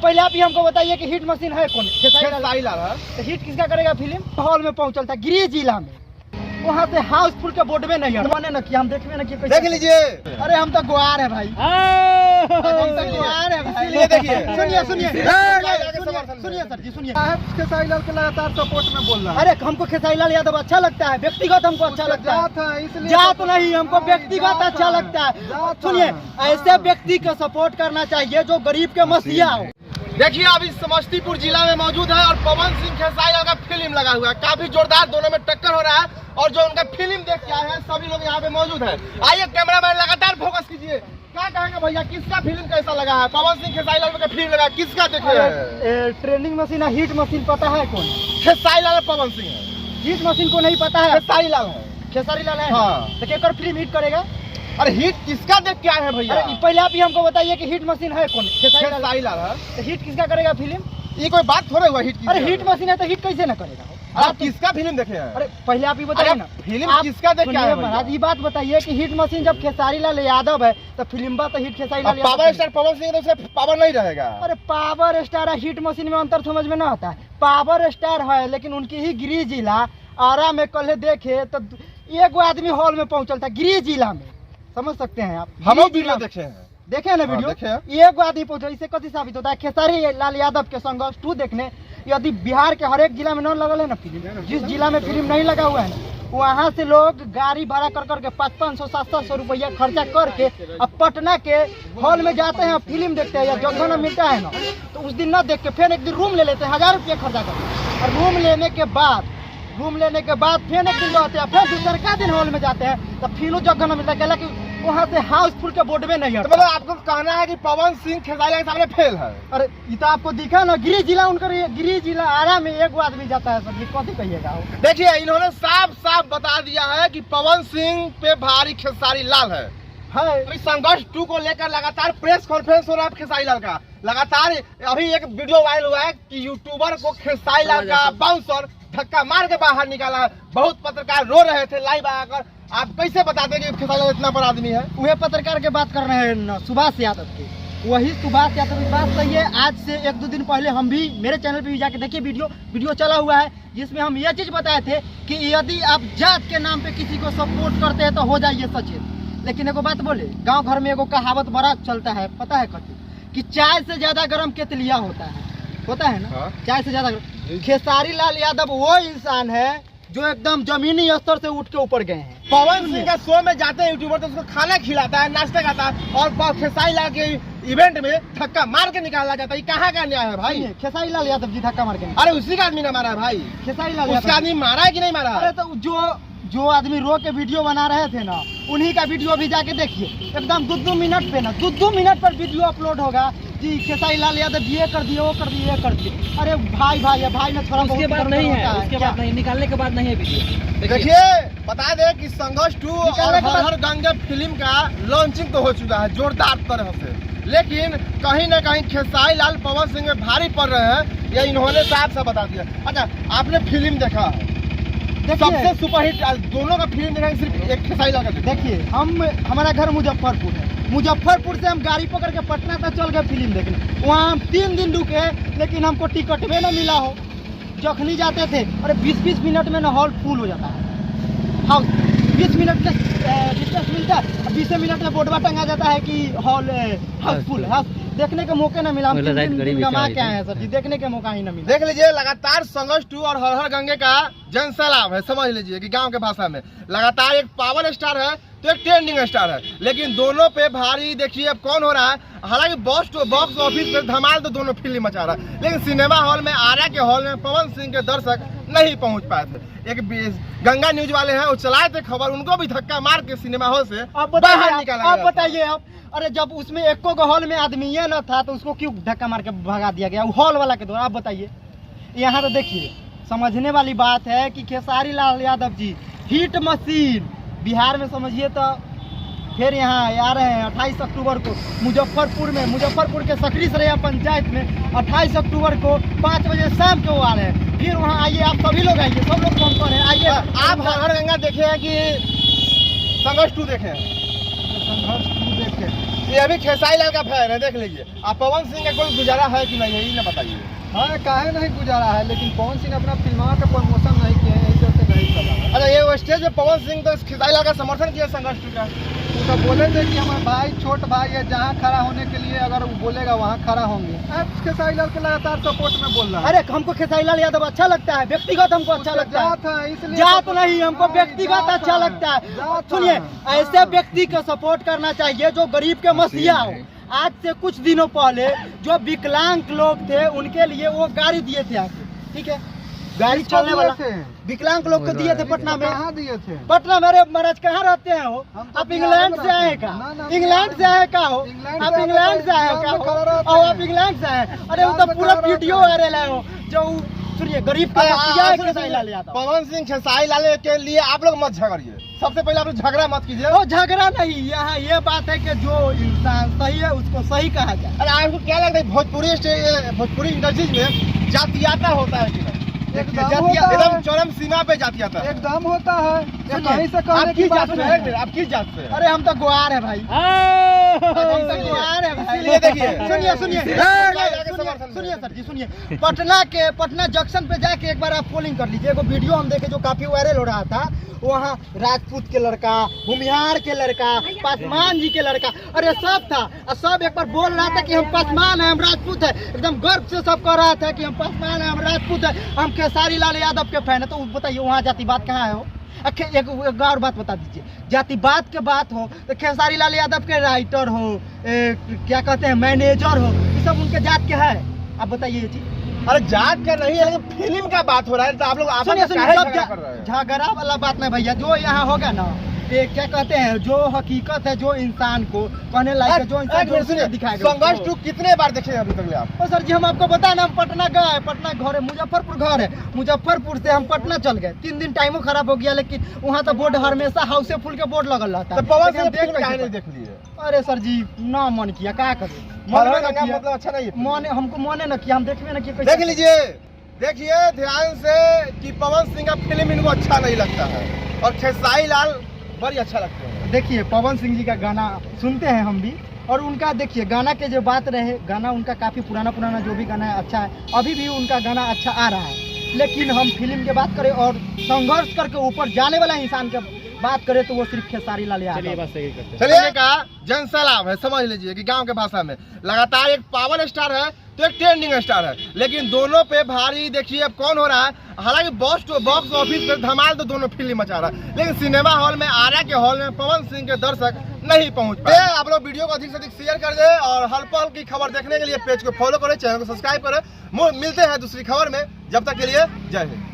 पहले आप ही हमको बताइए कि हिट मशीन है कौन? खेसारी लाल है। तो हिट किसका करेगा फिल्म? हॉल में पहुंचल था गिरिडीह जिला में, वहाँ से हाउसफुल के बोर्ड में नहीं है ना कि हम देखने ना कि देख लीजिए। अरे हम तो गुआर है भाई, हम तो गुआर है भाई। ये देखिए, सुनिए सुनिए सर जी सुनिए। खेसारी लाल के लगातार सपोर्ट में बोल रहा है। अरे हमको खेसारी लाल यादव अच्छा लगता है, व्यक्तिगत हमको अच्छा लगता है, जात नहीं, हमको व्यक्तिगत अच्छा लगता है। सुनिए, ऐसे व्यक्ति को सपोर्ट करना चाहिए जो गरीब के मसीहा हो। देखिए अभी समस्तीपुर जिला में मौजूद है और पवन सिंह खेसारी लाल का फिल्म लगा हुआ है, काफी जोरदार दोनों में टक्कर हो रहा है और जो उनका फिल्म देख के आए हैं सभी लोग यहाँ पे मौजूद है। आइए कैमरामैन लगातार फोकस कीजिए, क्या कहेंगे भैया, किसका फिल्म कैसा लगा है? पवन सिंह खेसारी लाल का फिल्म लगा, किसका देखे? ट्रेनिंग मशीन है, हिट मशीन पता है कौन? खेसारी लाल पवन सिंह है। हिट मशीन को नहीं पता है? खेसारी लाल है। खेसारी लाल है। हाँ। तो क्या फिल्म हिट करेगा? अरे हिट किसका देख के आए हैं भैया? अरे पहले आप ही हमको बताइए कि हिट मशीन है कौन? खेसारी लाल है। तो हिट किसका करेगा फिल्म? ये कोई बात थोड़े हुआ हिट? अरे हिट मशीन है तो हिट कैसे ना करेगा? आप किसका फिल्म देखे हैं? अरे पहले आप ही बताइए ना, फिल्म किसका देख के आए हैं? महाराज ये बात बताइए कि हिट मशीन जब खेसारी लाल यादव है तो फिल्म तो hit Khesari Lal power star Pawan Singh तो सिर्फ पावर नहीं रहेगा। अरे पावर स्टार है, हिट मशीन में अंतर समझ में ना आता है। पावर स्टार है लेकिन उनकी ही गिरिडीह जिला आरा में कल देखे तो एक आदमी हॉल में पहुंचल था गिरिडीह जिला में, समझ सकते हैं आप? हम वीडियो देखे हैं, देखे ना वीडियो? एक आदमी पहुंचा, इससे कथी साबित होता है? खेसारी लाल यादव के संघर्ष 2 देखने यदि बिहार के हर एक जिला में न लगल है ना फिल्म, जिस जिला में फिल्म नहीं लगा हुआ है ना वहाँ से लोग गाड़ी भाड़ा कर करके 500-500 700 रुपया खर्चा करके अब पटना के हॉल में जाते हैं, फिल्म देखते हैं या जगह न मिलता है ना तो उस दिन न देख के फिर एक दिन रूम ले लेते हैं 1000 रुपया खर्चा करके, और रूम लेने के बाद फिर एक दिन रहते हैं, फिर दूसरे का दिन हॉल में जाते हैं तो फिर जगह न मिलता है कि वहाँ से हाउसफुल के बोर्ड में नहीं है। तो मतलब आपको कहना है कि पवन सिंह खेसारी लाल के सामने फेल है? अरे ये तो आपको दिखा ना, गिरिडीह जिला उनका, गिरिडीह जिला आरा में एक आदमी जाता है सर जी, कथी कहिएगा? देखिए इन्होंने साफ साफ बता दिया है कि पवन सिंह पे भारी खेसारी लाल है। संघर्ष 2 को लेकर लगातार प्रेस कॉन्फ्रेंस हो रहा है खेसारी लाल का। लगातार अभी एक वीडियो वायरल हुआ है कि यूट्यूबर को खेसारी लाल का बाउंसर धक्का मार के बाहर निकाला। बहुत पत्रकार रो रहे थे लाइव आकर। आप कैसे बताते कि खेसारी लाल इतना बड़ा आदमी है? वह पत्रकार के बात कर रहे हैं सुभाष यादव की, वही सुभाष यादव की बात सही है। आज से 1-2 दिन पहले हम भी मेरे चैनल पे भी जाके देखिए, वीडियो चला हुआ है जिसमें हम ये चीज बताए थे कि यदि आप जात के नाम पे किसी को सपोर्ट करते हैं तो हो जाइए सचेत। लेकिन एगो बात बोले, गांव घर में एगो कहावत बड़ा चलता है, पता है कथी? कि चाय से ज्यादा गर्म केतलिया होता है ना? हाँ? चाय से ज्यादा गर्म। खेसारी लाल यादव वो इंसान है जो एकदम जमीनी स्तर से उठ के ऊपर गए हैं। पवन सिंह का शो में जाते हैं यूट्यूबर तो उसको खाना खिलाता है, नाश्ता खाता है, और खेसारी लाल के इवेंट में धक्का मार के निकाला जाता है। कहाँ का न्याय है भाई? खेसारी लाल यादव जी धक्का मार के, अरे उसी का आदमी ने मारा है भाई। खेसारी लाल उसका आदमी मारा है कि नहीं मारा? अरे तो जो आदमी रो के वीडियो बना रहे थे ना, उन्हीं का वीडियो भी जाके देखिए, एकदम 2-2 मिनट पे ना 2-2 मिनट पर वीडियो अपलोड होगा जी, खेसारी लाल यादव ये कर दिए, वो कर दिए, ये कर दिए। अरे भाई ना थोड़ा उसके बाद नहीं है, उसके बाद नहीं, निकालने के बाद नहीं है वीडियो। देखिए बता दे कि संघर्ष 2 और हर हर गंगे फिल्म का लॉन्चिंग तो हो चुका है जोरदार तरह से, लेकिन कहीं ना कहीं खेसारी लाल पवन सिंह में भारी पड़ रहे हैं, ये इन्होंने साफ साफ बता दिया। अच्छा आपने फिल्म देखा है, सबसे सुपरहिट दोनों का फिल्म देखा, सिर्फ एक खेसारी लाल का? देखिए हमारा घर मुजफ्फरपुर है, मुजफ्फरपुर से हम गाड़ी पकड़ के पटना तक चल गए फिल्म देखने। वहाँ हम 3 दिन रुके लेकिन हमको टिकट में न मिला हो। जखनी जाते थे अरे 20-20 मिनट में ना हॉल फुल हो जाता है। हाउस 20 मिनट का डिस्टेंस मिलता है, 20 मिनट में बोर्डवा टंगा जाता है कि हॉल हाउसफुल है। देखने के मौके न मिला, हम 3 दिन कमा के आए हैं सर जी, देखने के मौका ही न मिला। देख लीजिए लगातार संघर्ष 2 और हर हर गंगे का जनसैलाब है, समझ लीजिए कि गांव के भाषा में लगातार एक पावर स्टार है तो एक ट्रेंडिंग स्टार है, लेकिन दोनों पे भारी देखिए अब कौन हो रहा है। हालांकि बॉक्स ऑफिस पे धमाल तो दोनों फिल्म मचा रहा है, लेकिन सिनेमा हॉल में, आरा के हॉल में पवन सिंह के दर्शक नहीं पहुंच पाए थे। एक गंगा न्यूज वाले हैं वो चलाए थे खबर, उनको भी धक्का मार के सिनेमा हॉल से बाहर निकाला। आप बताइए आप, अरे जब उसमें एको को हॉल में आदमी ये न था तो उसको क्यों धक्का मार के भगा दिया गया हॉल वाला के द्वारा? आप बताइए। यहाँ तो देखिए समझने वाली बात है कि खेसारी लाल यादव जी हिट मशीन बिहार में समझिए तो फिर यहाँ आ रहे हैं 28 अक्टूबर को मुजफ्फरपुर के सकरी सरैया पंचायत में 28 अक्टूबर को 5 बजे शाम को वो आ रहे हैं। फिर वहाँ आइए, आप सभी लोग आइए, सब लोग कौन कौन है आइए। आप हर हर गंगा देखे हैं कि संघर्ष 2 देखे हैं? संघर्ष 2 देखे ये अभी खेसारी लाल का फैन है, देख लीजिए। आप पवन सिंह का कोई गुजारा है कि नहीं, यही ना बताइए। हाँ काहे नहीं गुजारा है, लेकिन पवन सिंह अपना फिल्मा का प्रमोशन नहीं किए हैं, इस वजह से नहीं चला। अच्छा, ये वो स्टेज पे पवन सिंह तो खेसारी लाल का समर्थन किया संघर्ष का। वो तो बोले थे कि हमारे भाई छोट भाई है, जहाँ खड़ा होने के लिए अगर वो बोलेगा वहाँ खड़ा होंगे। अब खेसारी लाल के लगातार सपोर्ट में बोल रहा है। अरे हमको खेसारी लाल यादव अच्छा लगता है, व्यक्तिगत हमको अच्छा लगता है, जात है इसलिए जात नहीं, हमको व्यक्तिगत जात अच्छा है, लगता है। जात सुनिए, है। ऐसे व्यक्ति को सपोर्ट करना चाहिए जो गरीब के मसीहा हो। आज से कुछ दिनों पहले जो विकलांग लोग थे उनके लिए वो गाड़ी दिए थे आके, ठीक है, गाड़ी किसको चलने वाला दिए थे? विकलांग लोग को दिए थे पटना में। कहाँ दिए थे? पटना मेरे महाराज कहाँ रहते हैं हो? हम तो आप इंग्लैंड से आए का? ना, ना, इंग्लैंड से आए का हो? इंग्लैंड आप से इंग्लैंड से आए आए का तो हो? खड़ा रहते और हैं। आप इंग्लैंड से आए? अरे वो तो में पूरा खड़ा वीडियो रहते हैं। वायरल है वो, जो सुनिए गरीब का मसीहा है खेसारी लाल यादव। पवन सिंह खेसारी लाल के लिए आप लोग मत झगड़िए, सबसे पहले आप लोग झगड़ा मत कीजिए। वो झगड़ा नहीं, यहाँ ये बात है कि जो इंसान सही है उसको सही कहा जाए। अरे आपको क्या लगता है भोजपुरी इंडस्ट्रीज में जातियाता होता है कि नहीं? एकदम जातिया होता है। एकदम चरम सीमा पे जातियाता है। एकदम होता है, ये सुनिए, कहीं से आप कहने की किस बात जात से नहीं हैं? आप किस जात से हैं? अरे हम तो गुआर है भाई, हम तो गुआर है भाई। इसीलिए देखिए। सुनिए सुनिए समर्थन सुनिए सर जी, सुनिए, पटना जंक्शन पे जाके एक बार आप पोलिंग कर लीजिए। एगो वीडियो हम देखे जो काफी वायरल हो रहा था, वहाँ राजपूत के लड़का, भूमिहार के लड़का, पासवान जी के लड़का, अरे सब था, और सब एक बार बोल रहा था कि हम पासवान है, हम राजपूत है, एकदम गर्व से सब कह रहा था कि हम पासवान है, हम राजपूत है, हम खेसारी लाल यादव के फैन है। तो बताइए वहाँ जातिवाद कहाँ है हो? एक और बात बता दीजिए, जातिवाद के बात हो तो खेसारी लाल यादव के राइटर हो, क्या कहते हैं मैनेजर हो, ये सब उनके जात के है? आप बताइए ये चीज। अरे जात का नहीं है, लेकिन फिल्म का बात हो रहा है, तो आप लोग आपस सुनिए में सुनिए, काहे सब झगड़ा कर रहे हैं? झगड़ा वाला बात नहीं भैया, जो यहाँ होगा ना, ये क्या कहते हैं, जो हकीकत है, जो इंसान को कहने लायक है, जो इंसान एक मिनट सुनिए, दिखाएगा संघर्ष उसको। 2 कितने बार देखे अभी तक आप? ओ सर जी, हम आपको बताए ना, हम पटना गए, पटना घर है, मुजफ्फरपुर घर है, मुजफ्फरपुर से हम पटना चल गए। 3 दिन टाइमो खराब हो गया, लेकिन वहाँ तो बोर्ड हमेशा हाउसे फुल के बोर्ड लगल रहता तो है। पवन लेकिन सिंह हम फिल्म काहे कैसे नहीं देख लिए? अरे सर जी, ना मन किया, क्या करें, हर मन हर न गंगा किया, मतलब अच्छा नहीं है। मन हमको मने न किया, हम देखबे न किया। देख लीजिए, देखिए ध्यान से कि पवन सिंह का फिल्म इनको अच्छा नहीं लगता है और खेसारी लाल बड़ी अच्छा लगते हैं। देखिए पवन सिंह जी का गाना सुनते हैं हम भी, और उनका देखिए गाना के जो बात रहे, गाना उनका काफ़ी पुराना जो भी गाना है अच्छा है, अभी भी उनका गाना अच्छा आ रहा है। लेकिन हम फिल्म की बात करें और संघर्ष करके ऊपर जाने वाला इंसान की बात करें तो वो सिर्फ खेसारी लाल यादव। चलिए का जन सैलाब है, समझ लीजिए कि गांव के भाषा में लगातार एक पावर स्टार है तो एक ट्रेंडिंग स्टार है, लेकिन दोनों पे भारी देखिए अब कौन हो रहा है। हालांकि बॉक्स ऑफिस पे धमाल तो दोनों फिल्म मचा रहा है, लेकिन सिनेमा हॉल में, आरा के हॉल में पवन सिंह के दर्शक नहीं पहुंच पाए। आप लोग वीडियो को अधिक से अधिक शेयर कर दे और हर पल की खबर देखने के लिए पेज को फॉलो करें, चैनल को सब्सक्राइब करें। मिलते हैं दूसरी खबर में, जब तक के लिए जय हिंद।